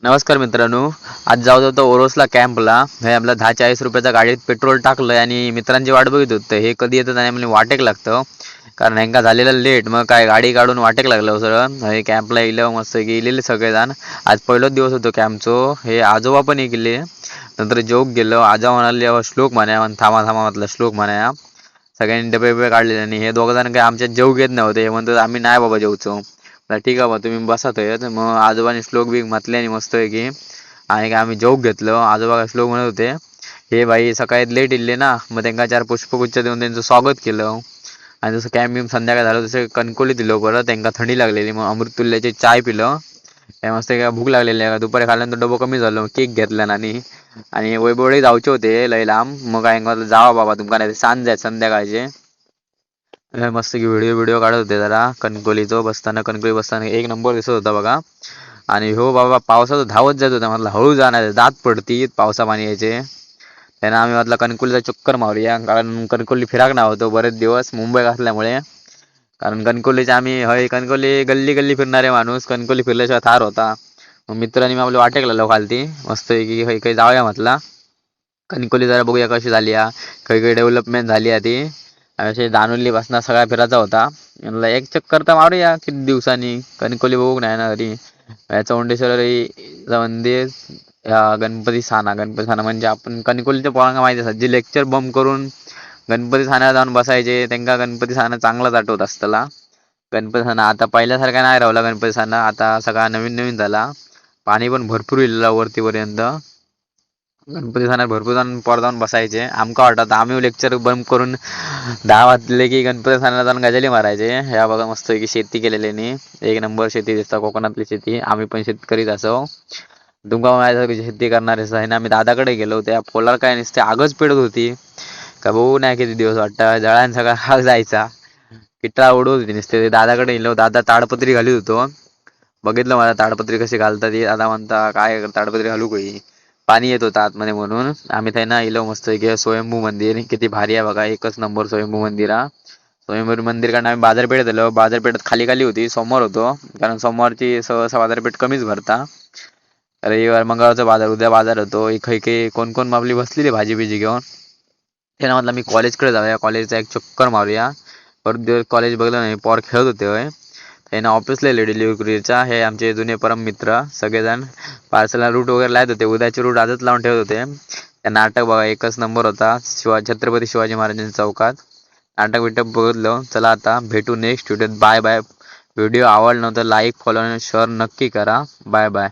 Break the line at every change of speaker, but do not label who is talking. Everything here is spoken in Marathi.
नमस्कार मित्रांनो. आज जाऊ होतो ओरोसला कॅम्पला. हे आपला 10-40 रुपयाचा गाडीत पेट्रोल टाकलं आणि मित्रांची वाट बघत होतं. हे कधी येतं आणि मला वाटेक लागतं कारण ह्यांका झालेलं लेट. मग काय गाडी काढून वाटेक लागलं सगळं. हे कॅम्पला येलं मस्त गेलेले सगळेजण. आज पहिलाच दिवस होतो कॅम्पचो. हे आजोबा पण गेले. नंतर जोक गेलो आजोबा म्हणाले श्लोक म्हणा थांबा थांबा म्हटलं श्लोक म्हणा. सगळ्यांनी डबे बिबे काढले आणि हे दोघं जण काही आमच्यात जेव घेत नव्हते. हे म्हणतात आम्ही नाही बाबा जेवचो. ठीक आहे बा तुम्ही बसा तर. मग आजोबाने श्लोक बी म्हटले आणि मस्त आहे की आणि काय आम्ही जोक घेतलं. आजोबा श्लोक म्हणत होते हे बाई सकाळी लेट इल्ले ना, मग त्यांना 4 पुष्पगुच्छ देऊन त्यांचं स्वागत केलं. आणि जसं कॅम्प बिम संध्याकाळ झालं तसं कणकोली दिलं. परत त्यांना थंडी लागलेली मग अमृतुल्ल्याची चाय पिलं. काय मस्त काय भूक लागलेली आहे. दुपारी खाल्ल्यानंतर डबं कमी झालं. केक घेतला आणि वैभवडे जाऊचे होते लय लांब. मग काय म्हटलं जावा बाबा तुमका नाही सांज आहेत संध्याकाळचे. मस्त की व्हिडिओ व्हिडिओ काढत होते जरा कणकोलीचं बसताना. कणकोली बसताना एक नंबर दिसत होता बघा. आणि हो बाबा पावसाचं धावत जात होता. म्हटलं हळू जाणार दात पडती पावसा पाणी यायचे. त्यानं आम्ही म्हटलं कणकोलीचा चक्कर मारूया कारण कणकोली फिराक ना होतो बरेच दिवस मुंबई असल्यामुळे. कारण कणकोलीचे आम्ही हय कणकोली गल्ली गल्ली फिरणारे माणूस. कणकोली फिरल्याशिवाय थार होता. मग मित्रांनी मी आपल्या वाटेक लागलो खालती मस्त की काही जाऊया म्हटला. कणकोली जरा बघूया कशी झाली या काही काही डेव्हलपमेंट झाली आहे ती. असे दानोली पासून सगळा फिरायचा होता. म्हणलं एक चक्कर तर मारूया किती दिवसांनी. कणकोली बघू नाही ना तरी चौंडेश्वरीचं मंदिर. गणपती साना म्हणजे आपण कणकोलीच्या पोरांना माहिती असतात जे लेक्चर बंक करून गणपती साण्याला जाऊन बसायचे त्यांना गणपती साना चांगलाच आठवत असतला. गणपती साना आता पहिल्यासारखा नाही राहिला. गणपती साना आता सगळा नवीन नवीन झाला. पाणी पण भरपूर इल्ला वरतीपर्यंत. गणपती साना भरपूर जण पोर जाऊन बसायचे. आमका वाटत आम्ही लेक्चर बंक करून 10 वाजले की गणपती साना जाऊन गजाली मारायचे. ह्या बघा मस्त की शेती केलेली एक नंबर शेती दिसता कोकणातली शेती. आम्ही पण शेतकरीच असो. तुमका माहिती शेती करणारे आहे ना. आम्ही दादाकडे गेलो त्या पोलाला काय नसते आगच पेडत होती. का भाऊ नाही किती दिवस वाटतं जळान सगळा हाग जायचा. किट्टा उडवत होती नुसते. दादाकडे गेलो दादा ताडपत्री घालीत होतो. बघितलं मला ताडपत्री कशी घालतात ती. दादा म्हणता काय ताडपत्री घालू काही पाणी येत होतं आतमध्ये म्हणून. आम्ही त्यांना इलो मस्त की स्वयंभू मंदिर किती भारी आहे बघा. एकच नंबर स्वयंभू मंदिर हा. स्वयंभू मंदिर कारण आम्ही बाजारपेठेत आलो. बाजारपेठेत खाली खाली होती सोमवार होतो कारण सोमवारची सहसा बाजारपेठ कमीच भरता. रविवार मंगळवारचा बाजार उद्या बाजार होतो. काही कोण कोण आपली बसलेली भाजी बिजी घेऊन. त्याला म्हटलं मी कॉलेजकडे जाऊया कॉलेजचा एक चक्कर मारूया. परत दिवस कॉलेज बघलं नाही पोर खेळत होते होय. त्यांना ऑफिसला डिलिव्हरी कुरिअरचा. हे आमचे जुने परम मित्र सगळेजण पार्सलला रूट वगैरे लावत होते. उद्याचे रूट आजच लावून ठेवत होते. त्या नाटक बघा एकच नंबर होता. छत्रपती शिवाजी महाराजांच्या चौकात नाटक बिटक बघितलं. चला आता भेटू नेक्स्ट व्हिडिओत. Bye bye. व्हिडिओ आवडला तर लाईक फॉलो आणि शेअर नक्की करा. Bye bye.